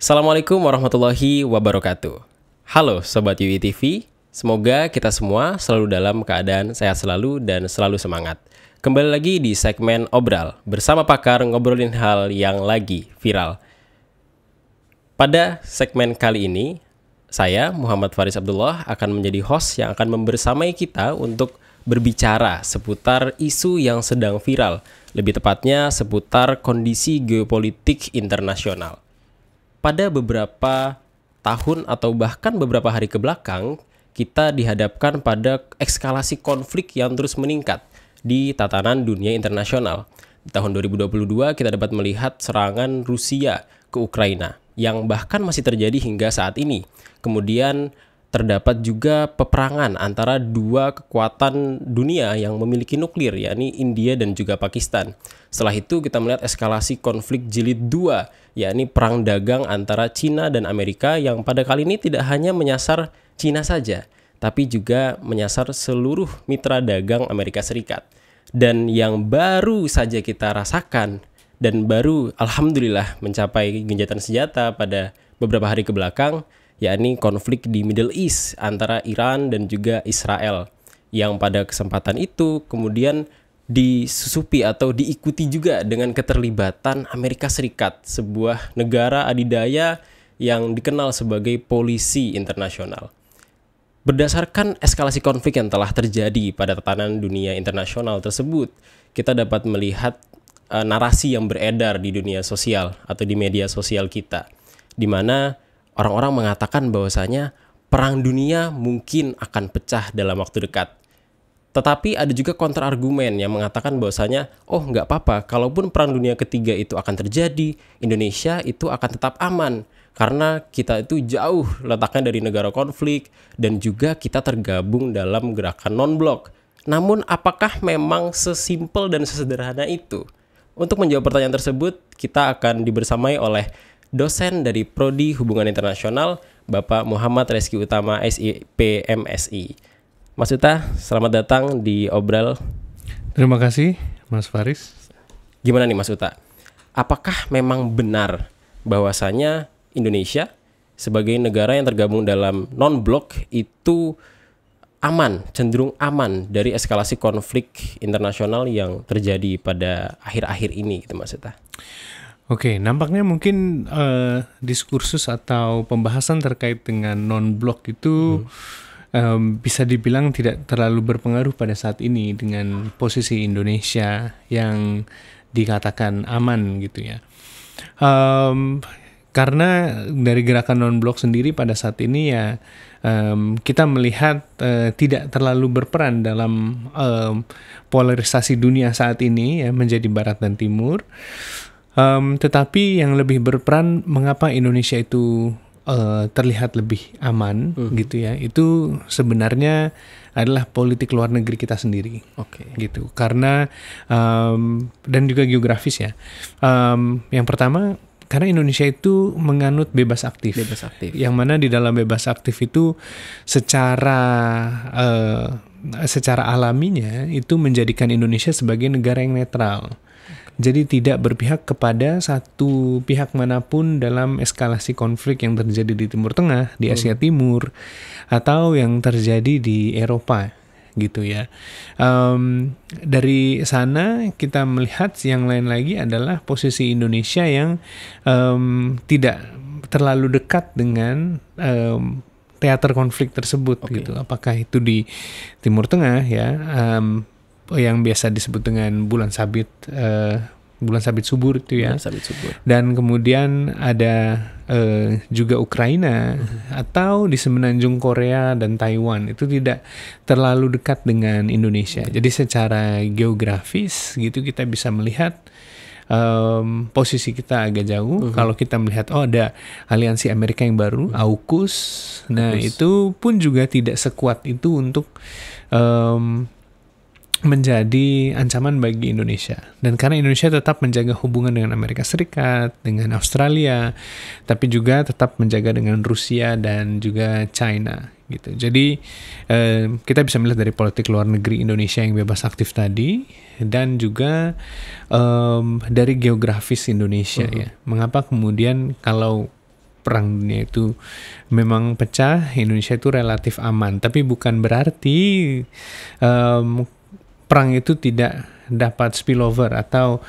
Assalamualaikum warahmatullahi wabarakatuh. Halo Sobat UI TV, semoga kita semua selalu dalam keadaan sehat selalu dan selalu semangat. Kembali lagi di segmen Obral, bersama pakar ngobrolin hal yang lagi viral. Pada segmen kali ini, saya Muhammad Faris Abdullah akan menjadi host yang akan membersamai kita untuk berbicara seputar isu yang sedang viral, lebih tepatnya seputar kondisi geopolitik internasional. Pada beberapa tahun atau bahkan beberapa hari ke belakang, kita dihadapkan pada eskalasi konflik yang terus meningkat di tatanan dunia internasional. Di tahun 2022 kita dapat melihat serangan Rusia ke Ukraina yang bahkan masih terjadi hingga saat ini. Kemudian terdapat juga peperangan antara dua kekuatan dunia yang memiliki nuklir, yakni India dan juga Pakistan. Setelah itu kita melihat eskalasi konflik jilid 2, yakni perang dagang antara Cina dan Amerika yang pada kali ini tidak hanya menyasar Cina saja, tapi juga menyasar seluruh mitra dagang Amerika Serikat. Dan yang baru saja kita rasakan dan baru alhamdulillah mencapai gencatan senjata pada beberapa hari ke belakang, yakni konflik di Middle East antara Iran dan juga Israel, yang pada kesempatan itu kemudian disusupi atau diikuti juga dengan keterlibatan Amerika Serikat, sebuah negara adidaya yang dikenal sebagai polisi internasional. Berdasarkan eskalasi konflik yang telah terjadi pada tatanan dunia internasional tersebut, kita dapat melihat narasi yang beredar di dunia sosial atau di media sosial kita, di mana orang-orang mengatakan bahwasanya perang dunia mungkin akan pecah dalam waktu dekat. Tetapi ada juga kontrargumen yang mengatakan bahwasanya, oh nggak apa-apa, kalaupun perang dunia ketiga itu akan terjadi, Indonesia itu akan tetap aman. Karena kita itu jauh letaknya dari negara konflik dan juga kita tergabung dalam gerakan non-blok. Namun apakah memang sesimpel dan sesederhana itu? Untuk menjawab pertanyaan tersebut, kita akan dibersamai oleh dosen dari Prodi Hubungan Internasional, Bapak Muhammad Reski Utama, SIP MSI. Mas Uta, selamat datang di Obral. Terima kasih, Mas Faris. Gimana nih Mas Uta? Apakah memang benar bahwasanya Indonesia sebagai negara yang tergabung dalam non-blok itu aman, cenderung aman dari eskalasi konflik internasional yang terjadi pada akhir-akhir ini gitu Mas Uta? Oke, nampaknya mungkin diskursus atau pembahasan terkait dengan non-blok itu bisa dibilang tidak terlalu berpengaruh pada saat ini dengan posisi Indonesia yang dikatakan aman gitu ya. Karena dari gerakan non-blok sendiri pada saat ini ya kita melihat tidak terlalu berperan dalam polarisasi dunia saat ini ya, menjadi barat dan timur. Tetapi yang lebih berperan mengapa Indonesia itu terlihat lebih aman gitu ya, itu sebenarnya adalah politik luar negeri kita sendiri. Gitu. Karena dan juga geografis ya. Yang pertama, karena Indonesia itu menganut bebas aktif. Yang mana di dalam bebas aktif itu secara alaminya itu menjadikan Indonesia sebagai negara yang netral. Jadi tidak berpihak kepada satu pihak manapun dalam eskalasi konflik yang terjadi di Timur Tengah, di Asia Timur, atau yang terjadi di Eropa, gitu ya. Dari sana kita melihat yang lain lagi adalah posisi Indonesia yang tidak terlalu dekat dengan teater konflik tersebut, gitu. Apakah itu di Timur Tengah ya? Yang biasa disebut dengan bulan sabit subur itu ya. Dan kemudian ada juga Ukraina atau di semenanjung Korea dan Taiwan, itu tidak terlalu dekat dengan Indonesia. Jadi secara geografis gitu kita bisa melihat posisi kita agak jauh. Kalau kita melihat ada aliansi Amerika yang baru, AUKUS. Nah, itu pun juga tidak sekuat itu untuk menjadi ancaman bagi Indonesia. Dan karena Indonesia tetap menjaga hubungan dengan Amerika Serikat, dengan Australia, tapi juga tetap menjaga dengan Rusia dan juga China gitu. Jadi kita bisa melihat dari politik luar negeri Indonesia yang bebas aktif tadi, dan juga dari geografis Indonesia ya. Mengapa kemudian kalau perang dunia itu memang pecah, Indonesia itu relatif aman. Tapi bukan berarti perang itu tidak dapat spillover atau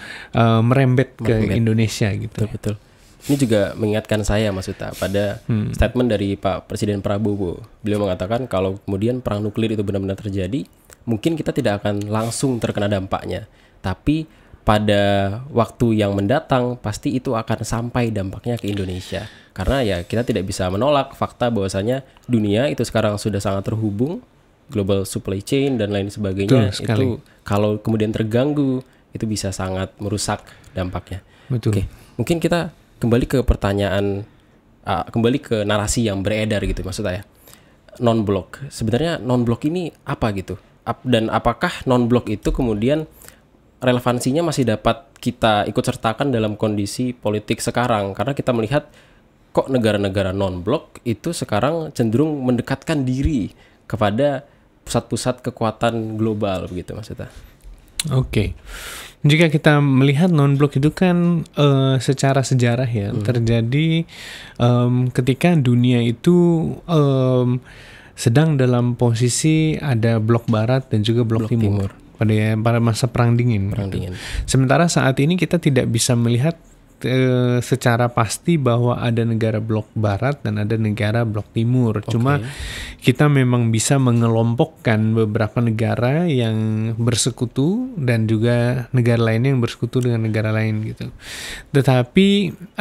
merembet ke Indonesia gitu. Betul. Ini juga mengingatkan saya Mas Uta pada statement dari Pak Presiden Prabowo. Beliau mengatakan kalau kemudian perang nuklir itu benar-benar terjadi, mungkin kita tidak akan langsung terkena dampaknya. Tapi pada waktu yang mendatang pasti itu akan sampai dampaknya ke Indonesia. Karena ya kita tidak bisa menolak fakta bahwasanya dunia itu sekarang sudah sangat terhubung, global supply chain dan lain sebagainya. Itu kalau kemudian terganggu itu bisa sangat merusak dampaknya. Betul. Oke, mungkin kita kembali ke pertanyaan, kembali ke narasi yang beredar gitu maksud saya. Non-blok. Sebenarnya non-blok ini apa gitu? Dan apakah non-blok itu kemudian relevansinya masih dapat kita ikut sertakan dalam kondisi politik sekarang? Karena kita melihat kok negara-negara non-blok itu sekarang cenderung mendekatkan diri kepada pusat-pusat kekuatan global begitu maksudnya. Oke. Jika kita melihat non-blok itu kan secara sejarah ya terjadi ketika dunia itu sedang dalam posisi ada blok barat dan juga blok timur. Pada masa perang dingin. Sementara saat ini kita tidak bisa melihat secara pasti bahwa ada negara blok barat dan ada negara blok timur. Cuma kita memang bisa mengelompokkan beberapa negara yang bersekutu dan juga negara lainnya yang bersekutu dengan negara lain gitu. Tetapi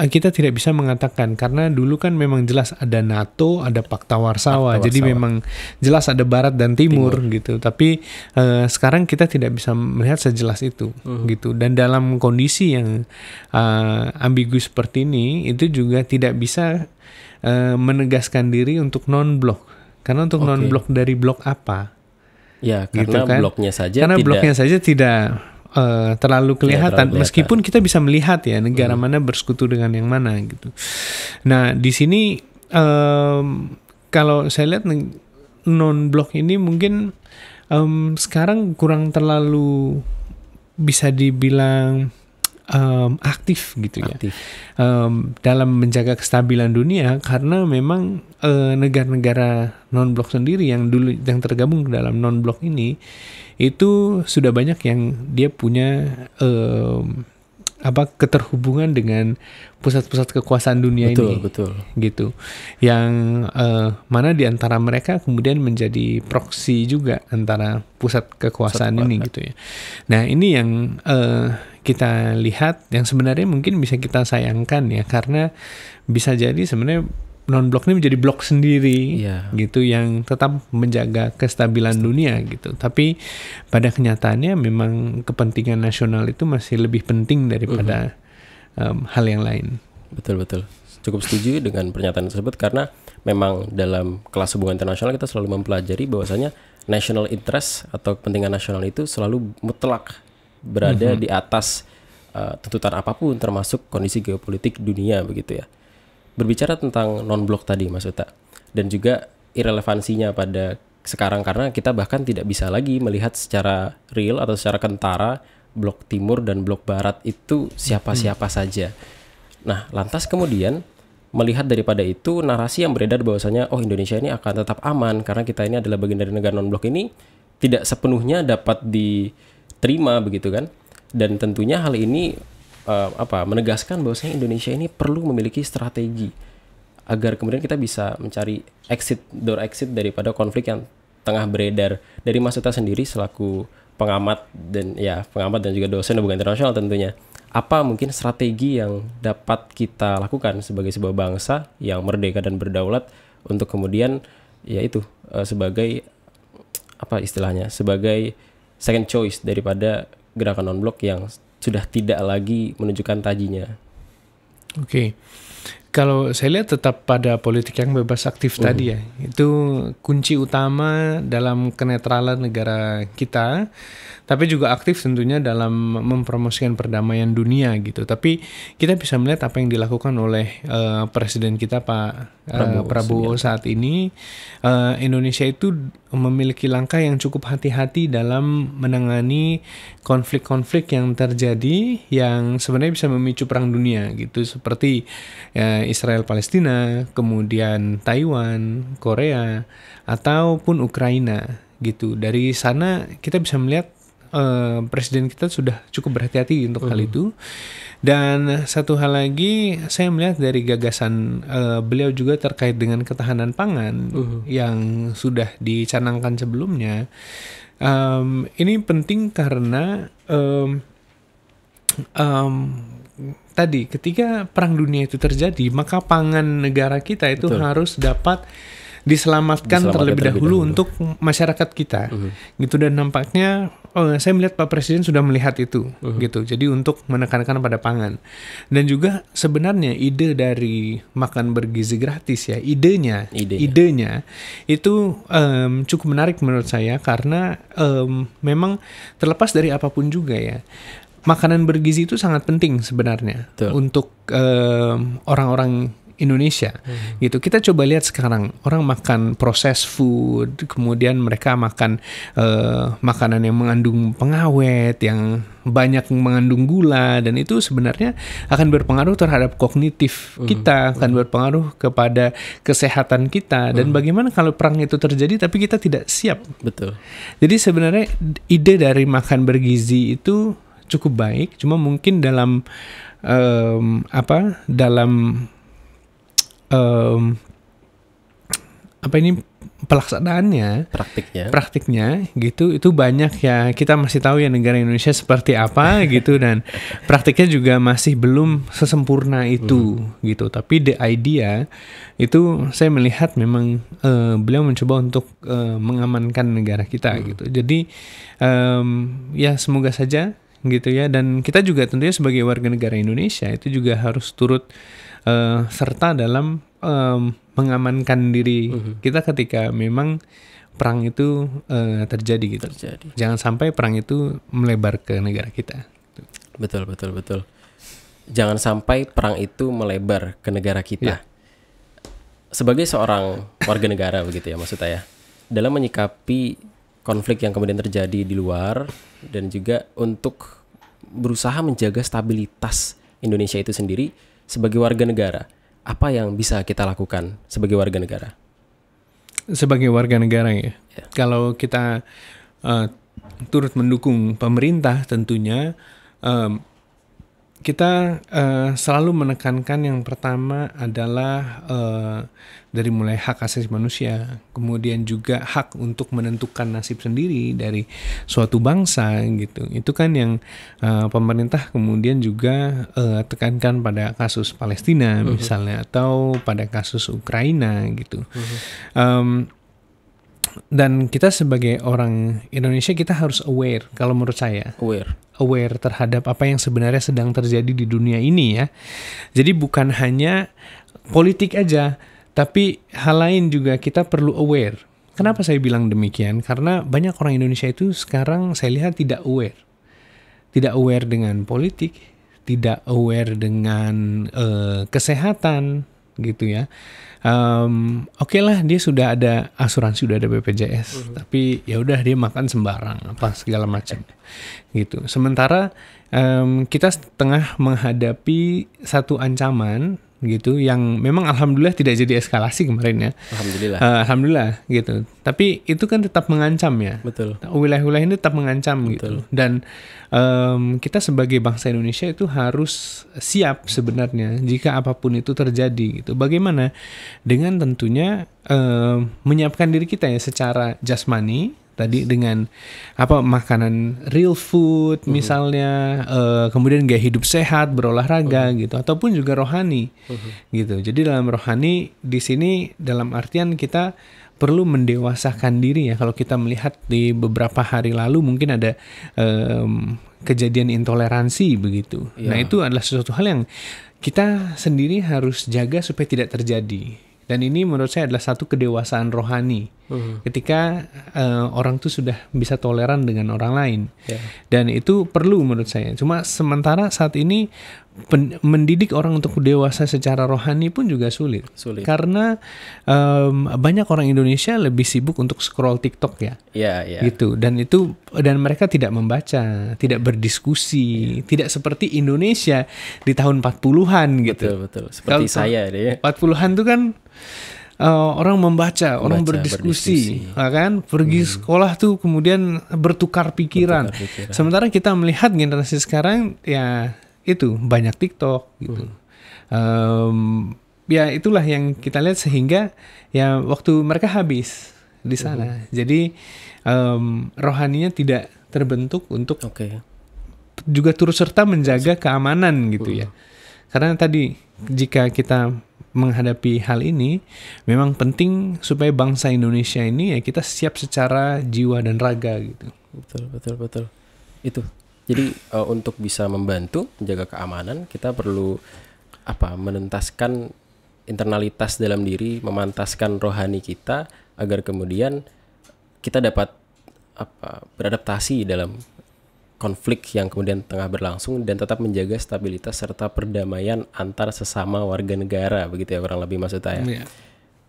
kita tidak bisa mengatakan karena dulu kan memang jelas ada NATO, ada Pakta Warsawa. Jadi memang jelas ada barat dan timur. Gitu. Tapi sekarang kita tidak bisa melihat sejelas itu gitu. Dan dalam kondisi yang ambigu seperti ini itu juga tidak bisa menegaskan diri untuk non-blok. Karena untuk non-blok dari blok apa? Ya, karena gitu kan? bloknya saja tidak terlalu kelihatan. Meskipun kita bisa melihat ya negara mana bersekutu dengan yang mana gitu. Nah, di sini kalau saya lihat non-blok ini mungkin sekarang kurang terlalu bisa dibilang aktif gitu ya dalam menjaga kestabilan dunia karena memang negara-negara non-blok sendiri yang tergabung dalam non-blok ini itu sudah banyak yang dia punya keterhubungan dengan pusat-pusat kekuasaan dunia ini. Betul. Gitu. Yang mana di antara mereka kemudian menjadi proksi juga antara pusat kekuasaan ini gitu ya. Nah, ini yang kita lihat yang sebenarnya mungkin bisa kita sayangkan ya karena bisa jadi sebenarnya non-blok ini menjadi blok sendiri gitu yang tetap menjaga kestabilan dunia gitu. Tapi pada kenyataannya memang kepentingan nasional itu masih lebih penting daripada hal yang lain. Betul. Cukup setuju dengan pernyataan tersebut karena memang dalam kelas hubungan internasional kita selalu mempelajari bahwasanya national interest atau kepentingan nasional itu selalu mutlak berada di atas tuntutan apapun termasuk kondisi geopolitik dunia begitu ya. Berbicara tentang non-blok tadi Mas Uta dan juga irelevansinya pada sekarang karena kita bahkan tidak bisa lagi melihat secara real atau secara kentara blok timur dan blok barat itu siapa-siapa saja. Nah, lantas kemudian melihat daripada itu narasi yang beredar bahwasanya Indonesia ini akan tetap aman karena kita ini adalah bagian dari negara non-blok ini tidak sepenuhnya dapat diterima begitu kan. Dan tentunya hal ini menegaskan bahwasanya Indonesia ini perlu memiliki strategi agar kemudian kita bisa mencari door exit daripada konflik yang tengah beredar. Dari Mas Uta sendiri selaku pengamat dan juga dosen hubungan internasional tentunya, apa mungkin strategi yang dapat kita lakukan sebagai sebuah bangsa yang merdeka dan berdaulat untuk kemudian sebagai sebagai second choice daripada gerakan non-blok yang sudah tidak lagi menunjukkan tajinya. Oke. Kalau saya lihat tetap pada politik yang bebas aktif tadi ya. Itu kunci utama dalam kenetralan negara kita. Tapi juga aktif tentunya dalam mempromosikan perdamaian dunia gitu. Tapi kita bisa melihat apa yang dilakukan oleh Presiden kita Pak Prabowo saat ini. Indonesia itu memiliki langkah yang cukup hati-hati dalam menangani konflik-konflik yang terjadi yang sebenarnya bisa memicu perang dunia gitu. Seperti misalnya Israel Palestina, kemudian Taiwan, Korea, ataupun Ukraina gitu. Dari sana kita bisa melihat presiden kita sudah cukup berhati-hati untuk hal itu. Dan satu hal lagi, saya melihat dari gagasan beliau juga terkait dengan ketahanan pangan yang sudah dicanangkan sebelumnya. Ini penting karena tadi ketika perang dunia itu terjadi, maka pangan negara kita itu harus dapat diselamatkan terlebih dahulu untuk masyarakat kita, gitu. Dan nampaknya saya melihat Pak Presiden sudah melihat itu, gitu. Jadi untuk menekankan pada pangan, dan juga sebenarnya ide dari makan bergizi gratis ya, idenya itu cukup menarik menurut saya karena memang terlepas dari apapun juga ya, makanan bergizi itu sangat penting sebenarnya untuk orang-orang Indonesia gitu. Kita coba lihat sekarang orang makan processed food, kemudian mereka makan makanan yang mengandung pengawet, yang banyak mengandung gula, dan itu sebenarnya akan berpengaruh terhadap kognitif kita, akan berpengaruh kepada kesehatan kita. Dan bagaimana kalau perang itu terjadi tapi kita tidak siap? Betul. Jadi sebenarnya ide dari makan bergizi itu cukup baik, cuma mungkin dalam pelaksanaannya, praktiknya gitu, itu banyak ya, kita masih tahu ya negara Indonesia seperti apa gitu, dan praktiknya juga masih belum sesempurna itu gitu. Tapi the idea itu saya melihat memang beliau mencoba untuk mengamankan negara kita gitu. Jadi ya semoga saja gitu ya, dan kita juga tentunya sebagai warga negara Indonesia itu juga harus turut serta dalam mengamankan diri kita ketika memang perang itu terjadi gitu. Jangan sampai perang itu melebar ke negara kita. Betul. Jangan sampai perang itu melebar ke negara kita. Sebagai seorang warga negara begitu ya maksud saya, dalam menyikapi konflik yang kemudian terjadi di luar, dan juga untuk berusaha menjaga stabilitas Indonesia itu sendiri sebagai warga negara, apa yang bisa kita lakukan sebagai warga negara? Sebagai warga negara ya. Kalau kita turut mendukung pemerintah, tentunya kita selalu menekankan yang pertama adalah dari mulai hak asasi manusia, kemudian juga hak untuk menentukan nasib sendiri dari suatu bangsa gitu. Itu kan yang pemerintah kemudian juga tekankan pada kasus Palestina misalnya, atau pada kasus Ukraina gitu. Dan kita sebagai orang Indonesia kita harus aware, kalau menurut saya aware terhadap apa yang sebenarnya sedang terjadi di dunia ini ya. Jadi bukan hanya politik aja, tapi hal lain juga kita perlu aware. Kenapa saya bilang demikian? Karena banyak orang Indonesia itu sekarang saya lihat tidak aware. Tidak aware dengan politik, tidak aware dengan kesehatan gitu ya. Oke lah, dia sudah ada asuransi, sudah ada BPJS, tapi ya udah dia makan sembarang apa segala macam gitu. Sementara kita tengah menghadapi satu ancaman gitu yang memang alhamdulillah tidak jadi eskalasi kemarin ya. Alhamdulillah gitu. Tapi itu kan tetap mengancam ya. Betul. Wilayah-wilayah ini tetap mengancam gitu. Dan kita sebagai bangsa Indonesia itu harus siap sebenarnya jika apapun itu terjadi gitu. Bagaimana? Dengan tentunya menyiapkan diri kita ya secara jasmani. Tadi dengan makanan real food misalnya, kemudian gaya hidup sehat, berolahraga gitu, ataupun juga rohani gitu. Jadi dalam rohani di sini dalam artian kita perlu mendewasakan diri ya. Kalau kita melihat di beberapa hari lalu mungkin ada kejadian intoleransi begitu. Nah itu adalah sesuatu hal yang kita sendiri harus jaga supaya tidak terjadi. Dan ini menurut saya adalah satu kedewasaan rohani ketika orang tuh sudah bisa toleran dengan orang lain. Ya. Dan itu perlu menurut saya. Cuma sementara saat ini mendidik orang untuk dewasa secara rohani pun juga sulit. Karena banyak orang Indonesia lebih sibuk untuk scroll TikTok ya. Gitu. Dan mereka tidak membaca, tidak berdiskusi, tidak seperti Indonesia di tahun 40-an gitu. Betul. Seperti saya deh. 40-an tuh kan orang membaca, orang berdiskusi, kan? Pergi sekolah tuh kemudian bertukar pikiran. Sementara kita melihat generasi sekarang ya itu banyak TikTok gitu. Ya itulah yang kita lihat sehingga ya waktu mereka habis di sana. Jadi rohaninya tidak terbentuk untuk juga turut serta menjaga keamanan gitu ya. Karena tadi jika kita menghadapi hal ini, memang penting supaya bangsa Indonesia ini ya kita siap secara jiwa dan raga gitu. Betul. Itu. Jadi untuk bisa membantu menjaga keamanan, kita perlu menentaskan internalitas dalam diri, memantaskan rohani kita agar kemudian kita dapat beradaptasi dalam konflik yang kemudian tengah berlangsung dan tetap menjaga stabilitas serta perdamaian antar sesama warga negara, begitu ya kurang lebih Mas Uta ya.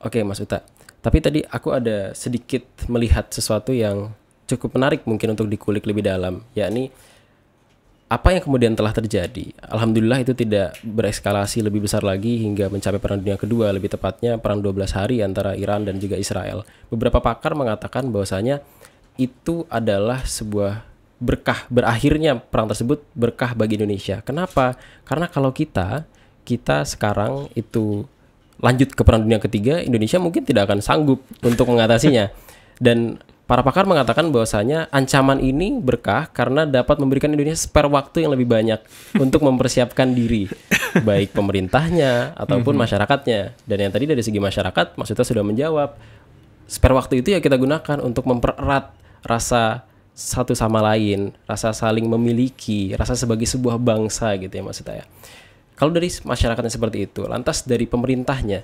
Oke Mas Uta, tapi tadi aku ada sedikit melihat sesuatu yang cukup menarik mungkin untuk dikulik lebih dalam, yakni apa yang kemudian telah terjadi. Alhamdulillah itu tidak bereskalasi lebih besar lagi hingga mencapai Perang Dunia Kedua, lebih tepatnya Perang 12 hari antara Iran dan juga Israel. Beberapa pakar mengatakan bahwasanya itu adalah sebuah berkah, berakhirnya perang tersebut berkah bagi Indonesia. Kenapa? Karena kalau kita sekarang itu lanjut ke Perang Dunia Ketiga, Indonesia mungkin tidak akan sanggup untuk mengatasinya. Dan para pakar mengatakan bahwasanya ancaman ini berkah karena dapat memberikan Indonesia spare waktu yang lebih banyak untuk mempersiapkan diri, baik pemerintahnya ataupun masyarakatnya. Dan yang tadi dari segi masyarakat, maksudnya sudah menjawab, spare waktu itu ya kita gunakan untuk mempererat rasa satu sama lain, rasa saling memiliki, rasa sebagai sebuah bangsa gitu ya maksudnya ya. Kalau dari masyarakatnya seperti itu, lantas dari pemerintahnya,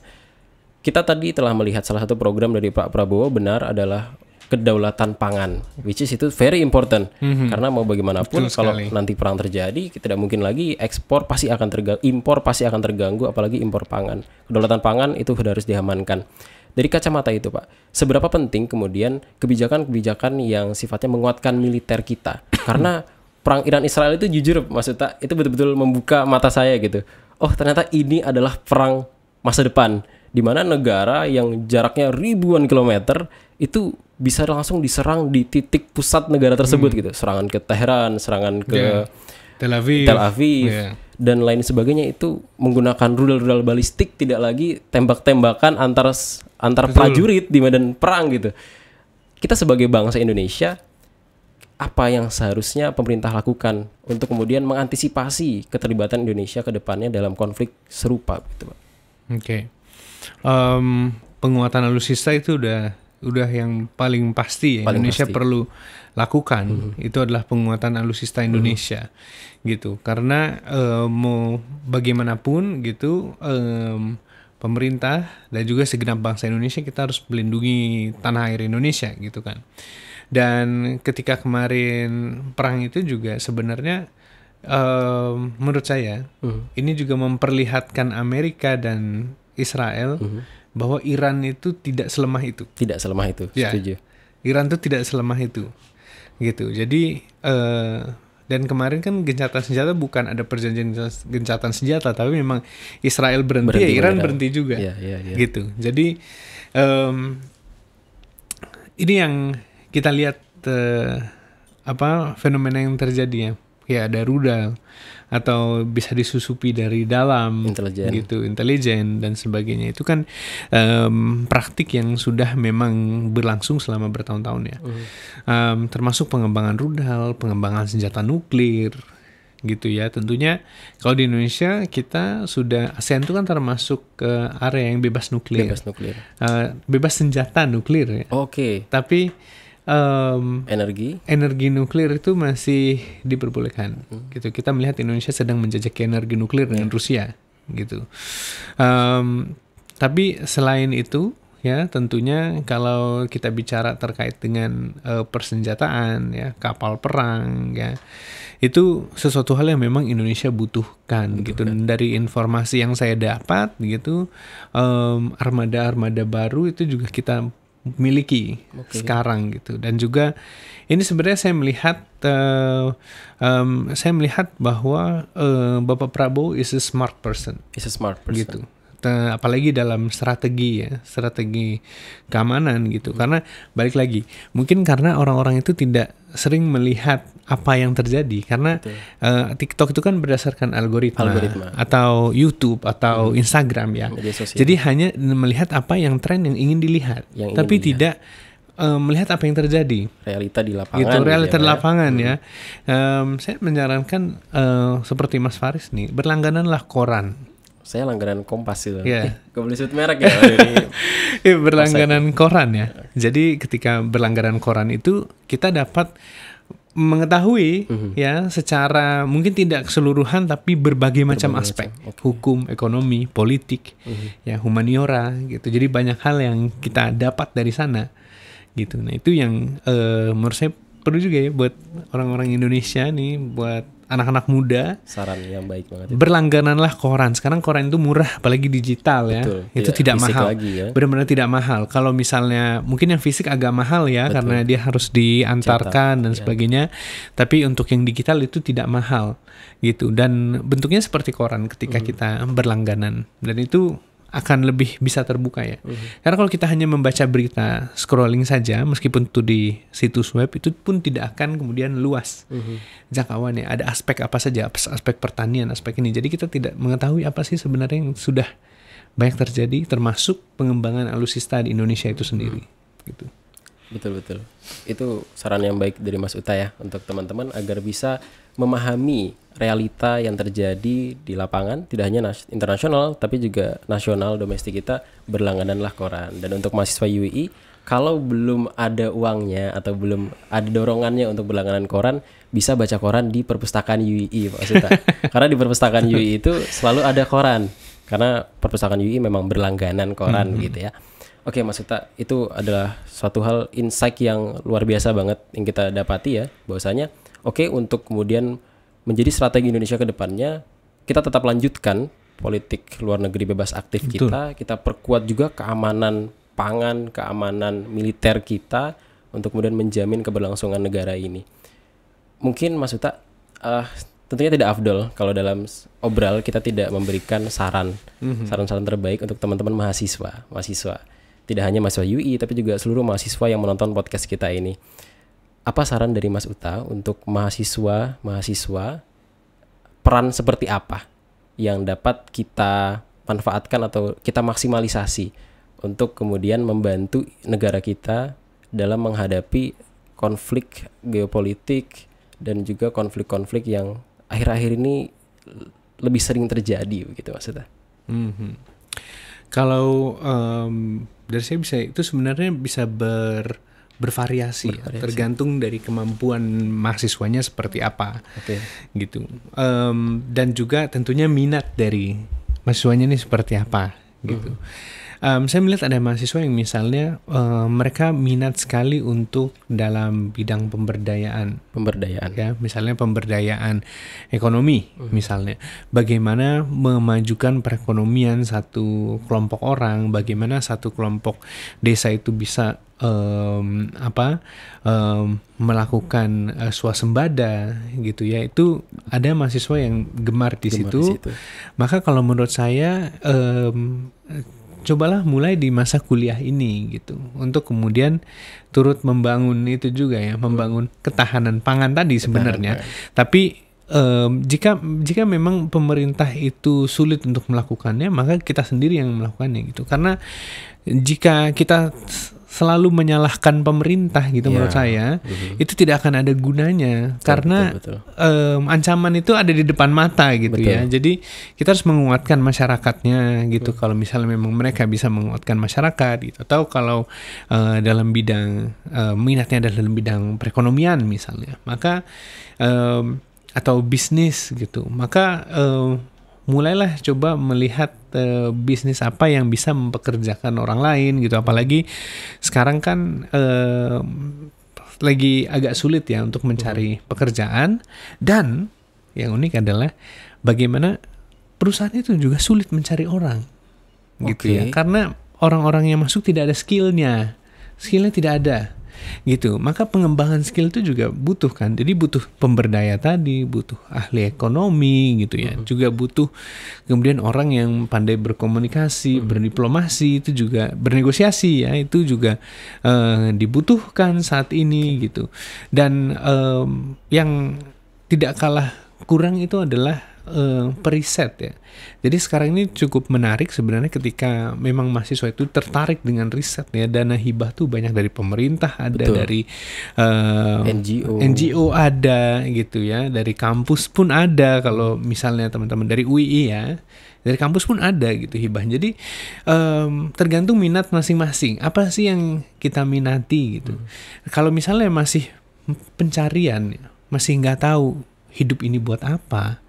kita tadi telah melihat salah satu program dari Pak Prabowo benar adalah kedaulatan pangan, which is itu very important. Karena mau bagaimanapun kalau nanti perang terjadi, tidak mungkin lagi ekspor pasti akan terganggu, impor pasti akan terganggu, apalagi impor pangan. Kedaulatan pangan itu sudah harus diamankan. Dari kacamata itu Pak, seberapa penting kemudian kebijakan-kebijakan yang sifatnya menguatkan militer kita? Karena perang Iran-Israel itu jujur maksudnya itu betul-betul membuka mata saya gitu. Oh ternyata ini adalah perang masa depan, di mana negara yang jaraknya ribuan kilometer itu bisa langsung diserang di titik pusat negara tersebut gitu. Serangan ke Teheran, serangan ke Tel Aviv. Dan lain sebagainya, itu menggunakan rudal-rudal balistik, tidak lagi tembak-tembakan antar prajurit di medan perang gitu. Kita sebagai bangsa Indonesia, apa yang seharusnya pemerintah lakukan untuk kemudian mengantisipasi keterlibatan Indonesia ke depannya dalam konflik serupa gitu Pak? Penguatan alutsista itu udah yang paling pasti ya. Indonesia perlu lakukan. Itu adalah penguatan alutsista Indonesia gitu. Karena mau bagaimanapun gitu pemerintah dan juga segenap bangsa Indonesia, kita harus melindungi tanah air Indonesia gitu kan. Dan ketika kemarin perang itu juga sebenarnya menurut saya ini juga memperlihatkan Amerika dan Israel bahwa Iran itu tidak selemah itu. Tidak selemah itu, setuju. Iran itu tidak selemah itu, gitu. Jadi dan kemarin kan gencatan senjata bukan ada perjanjian gencatan senjata, tapi memang Israel berhenti ya Iran berhenti juga, gitu. Jadi ini yang kita lihat fenomena yang terjadi ya ada rudal atau bisa disusupi dari dalam, intelijen dan sebagainya. Itu kan praktik yang sudah memang berlangsung selama bertahun-tahun ya. Termasuk pengembangan rudal, pengembangan senjata nuklir gitu ya. Tentunya kalau di Indonesia kita sudah, ASEAN itu kan termasuk ke area yang bebas nuklir. Bebas senjata nuklir ya. Tapi energi nuklir itu masih diperbolehkan gitu. Kita melihat Indonesia sedang menjajaki energi nuklir dengan Rusia gitu. Tapi selain itu ya tentunya kalau kita bicara terkait dengan persenjataan ya, kapal perang ya, itu sesuatu hal yang memang Indonesia butuhkan gitu. Dan dari informasi yang saya dapat gitu, armada-armada baru itu juga kita miliki sekarang gitu. Dan juga ini sebenarnya saya melihat bahwa Bapak Prabowo is a smart person. Gitu. Apalagi dalam strategi keamanan gitu. Karena balik lagi, mungkin karena orang-orang itu tidak sering melihat apa yang terjadi, karena TikTok itu kan berdasarkan algoritma. Atau YouTube atau Instagram ya. Jadi hanya melihat apa yang tren yang ingin dilihat, tapi tidak melihat apa yang terjadi. Realita di lapangan. Gitu, realita di lapangan ya. Saya menyarankan seperti Mas Faris nih, berlanggananlah koran. Saya langganan Kompas itu. Yeah. Gak boleh sebut merek ya. Berlangganan koran ya. Jadi ketika berlangganan koran itu kita dapat mengetahui ya secara mungkin tidak keseluruhan tapi berbagai macam aspek. Hukum, ekonomi, politik, ya humaniora gitu. Jadi banyak hal yang kita dapat dari sana gitu. Nah, itu yang menurut saya perlu juga ya buat orang-orang Indonesia nih, buat anak-anak muda. Saran yang baik banget. Berlanggananlah koran. Sekarang koran itu murah, apalagi digital ya. Betul, itu tidak mahal. Ya. Benar-benar tidak mahal. Kalau misalnya mungkin yang fisik agak mahal ya, karena dia harus diantarkan dan sebagainya. Tapi untuk yang digital itu tidak mahal gitu. Dan bentuknya seperti koran ketika kita berlangganan. Dan itu akan lebih bisa terbuka ya. Karena kalau kita hanya membaca berita, scrolling saja, meskipun itu di situs web, itu pun tidak akan kemudian luas jangkauannya. Ada aspek apa saja, aspek pertanian, aspek ini. Jadi kita tidak mengetahui apa sih sebenarnya yang sudah banyak terjadi, termasuk pengembangan alutsista di Indonesia itu sendiri. Gitu. Betul. Itu saran yang baik dari Mas Uta ya, untuk teman-teman agar bisa memahami realita yang terjadi di lapangan, tidak hanya internasional tapi juga nasional, domestik kita. Berlanggananlah koran. Dan untuk mahasiswa UII, kalau belum ada uangnya atau belum ada dorongannya untuk berlangganan koran, bisa baca koran di perpustakaan UII, Pak Suta. Karena di perpustakaan UII itu selalu ada koran, karena perpustakaan UII memang berlangganan koran gitu ya. Oke Mas Uta, itu adalah suatu hal insight yang luar biasa banget yang kita dapati ya, bahwasanya untuk kemudian menjadi strategi Indonesia ke depannya, kita tetap lanjutkan politik luar negeri bebas aktif kita perkuat juga keamanan pangan, keamanan militer kita untuk kemudian menjamin keberlangsungan negara ini. Mungkin Mas Uta, tentunya tidak afdol kalau dalam obral kita tidak memberikan saran-saran terbaik untuk teman-teman mahasiswa. Tidak hanya mahasiswa UI, tapi juga seluruh mahasiswa yang menonton podcast kita ini. Apa saran dari Mas Uta untuk mahasiswa, peran seperti apa yang dapat kita manfaatkan atau kita maksimalisasi untuk kemudian membantu negara kita dalam menghadapi konflik geopolitik dan juga konflik-konflik yang akhir-akhir ini lebih sering terjadi begitu Mas Uta? Kalau dari saya itu sebenarnya bisa bervariasi. Ya, tergantung dari kemampuan mahasiswanya seperti apa, gitu. Dan juga tentunya minat dari mahasiswanya ini seperti apa, gitu. Saya melihat ada mahasiswa yang misalnya mereka minat sekali untuk dalam bidang pemberdayaan, ya, misalnya pemberdayaan ekonomi, misalnya bagaimana memajukan perekonomian satu kelompok orang, bagaimana satu kelompok desa itu bisa melakukan swasembada gitu ya. Itu ada mahasiswa yang gemar di situ. Maka kalau menurut saya cobalah mulai di masa kuliah ini gitu, untuk kemudian turut membangun itu juga ya, membangun ketahanan pangan tadi sebenarnya. Tapi jika memang pemerintah itu sulit untuk melakukannya, maka kita sendiri yang melakukannya gitu. Karena jika kita selalu menyalahkan pemerintah gitu, menurut saya itu tidak akan ada gunanya, karena ancaman itu ada di depan mata gitu ya. Jadi kita harus menguatkan masyarakatnya gitu. Kalau misalnya memang mereka bisa menguatkan masyarakat gitu, atau kalau dalam bidang minatnya adalah dalam bidang perekonomian misalnya, maka atau bisnis gitu, maka mulailah coba melihat bisnis apa yang bisa mempekerjakan orang lain gitu. Apalagi sekarang kan lagi agak sulit ya untuk mencari pekerjaan, dan yang unik adalah bagaimana perusahaan itu juga sulit mencari orang gitu ya, karena orang-orang yang masuk tidak ada skillnya tidak ada gitu. Maka pengembangan skill itu juga butuh kan, jadi butuh pemberdaya tadi, butuh ahli ekonomi gitu ya, juga butuh kemudian orang yang pandai berkomunikasi, berdiplomasi, itu juga bernegosiasi ya, itu juga dibutuhkan saat ini gitu. Dan yang tidak kalah kurang itu adalah periset ya. Jadi sekarang ini cukup menarik sebenarnya ketika memang mahasiswa itu tertarik dengan riset ya. Dana hibah tuh banyak dari pemerintah, ada dari NGO ada gitu ya, dari kampus pun ada. Kalau misalnya teman-teman dari UI ya, dari kampus pun ada gitu hibah. Jadi tergantung minat masing-masing. Apa sih yang kita minati gitu. Kalau misalnya masih pencarian, masih nggak tahu hidup ini buat apa,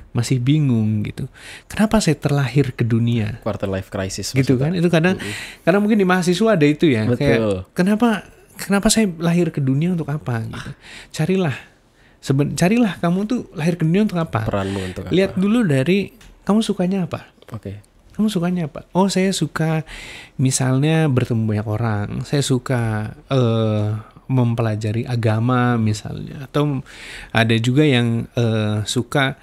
masih bingung gitu, kenapa saya terlahir ke dunia, quarter life crisis gitu kan. Itu kadang karena mungkin di mahasiswa ada itu ya. Betul. Kayak kenapa saya lahir ke dunia untuk apa gitu. Carilah kamu tuh lahir ke dunia untuk apa, peranmu untuk apa. Lihat dulu dari kamu sukanya apa. Kamu sukanya apa? Oh, saya suka misalnya bertemu banyak orang, saya suka mempelajari agama misalnya, atau ada juga yang suka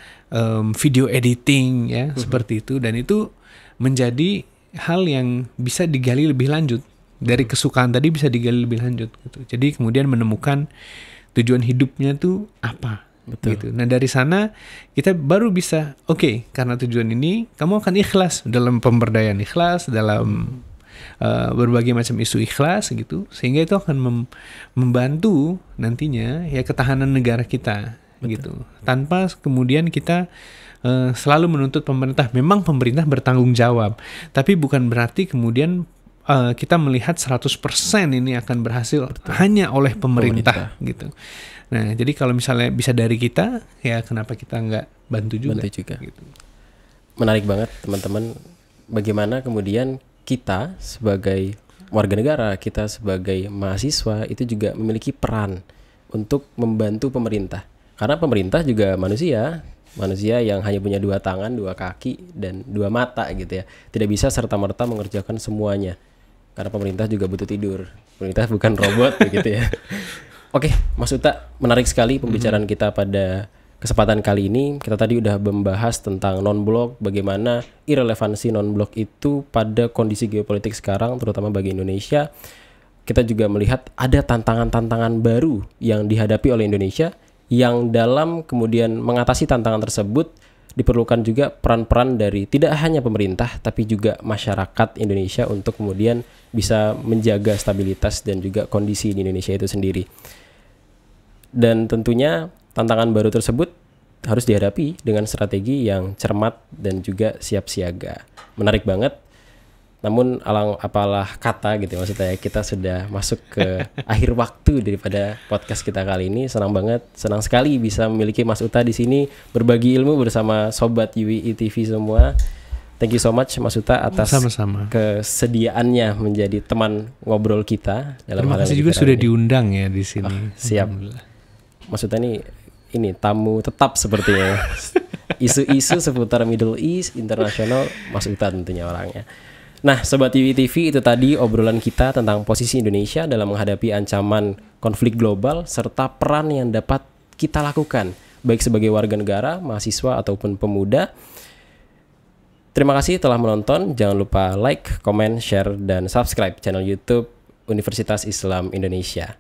video editing ya, seperti itu. Dan itu menjadi hal yang bisa digali lebih lanjut, dari kesukaan tadi bisa digali lebih lanjut gitu. Jadi kemudian menemukan tujuan hidupnya tuh apa. Gitu. Nah dari sana kita baru bisa karena tujuan ini kamu akan ikhlas dalam pemberdayaan, ikhlas dalam berbagai macam isu ikhlas gitu, sehingga itu akan membantu nantinya ya ketahanan negara kita. Gitu. Tanpa kemudian kita selalu menuntut pemerintah. Memang pemerintah bertanggung jawab, tapi bukan berarti kemudian kita melihat 100% ini akan berhasil hanya oleh pemerintah gitu. Nah, jadi kalau misalnya bisa dari kita, ya kenapa kita nggak bantu juga. Gitu. Menarik banget teman-teman, bagaimana kemudian kita sebagai warga negara, kita sebagai mahasiswa itu juga memiliki peran untuk membantu pemerintah. Karena pemerintah juga manusia yang hanya punya 2 tangan, 2 kaki, dan 2 mata gitu ya. Tidak bisa serta-merta mengerjakan semuanya. Karena pemerintah juga butuh tidur. Pemerintah bukan robot begitu ya. Oke, Mas Uta, menarik sekali pembicaraan kita pada kesempatan kali ini. Kita tadi udah membahas tentang non-blok, bagaimana irelevansi non-blok itu pada kondisi geopolitik sekarang, terutama bagi Indonesia. Kita juga melihat ada tantangan-tantangan baru yang dihadapi oleh Indonesia, yang dalam kemudian mengatasi tantangan tersebut diperlukan juga peran-peran dari tidak hanya pemerintah tapi juga masyarakat Indonesia untuk kemudian bisa menjaga stabilitas dan juga kondisi di Indonesia itu sendiri. Dan tentunya tantangan baru tersebut harus dihadapi dengan strategi yang cermat dan juga siap siaga. Menarik banget. Namun apalah kata gitu maksudnya, kita sudah masuk ke akhir waktu daripada podcast kita kali ini. Senang sekali bisa memiliki Mas Uta di sini berbagi ilmu bersama sobat UII TV semua. Thank you so much Mas Uta atas kesediaannya menjadi teman ngobrol kita dalam Terima kasih juga sudah diundang ya di sini. Siap. Mas Uta ini tamu tetap sepertinya. Isu-isu seputar Middle East, internasional, Mas Uta tentunya orangnya. Nah, Sobat UII TV, itu tadi obrolan kita tentang posisi Indonesia dalam menghadapi ancaman konflik global serta peran yang dapat kita lakukan, baik sebagai warga negara, mahasiswa, ataupun pemuda. Terima kasih telah menonton. Jangan lupa like, comment, share, dan subscribe channel YouTube Universitas Islam Indonesia.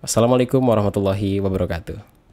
Wassalamualaikum warahmatullahi wabarakatuh.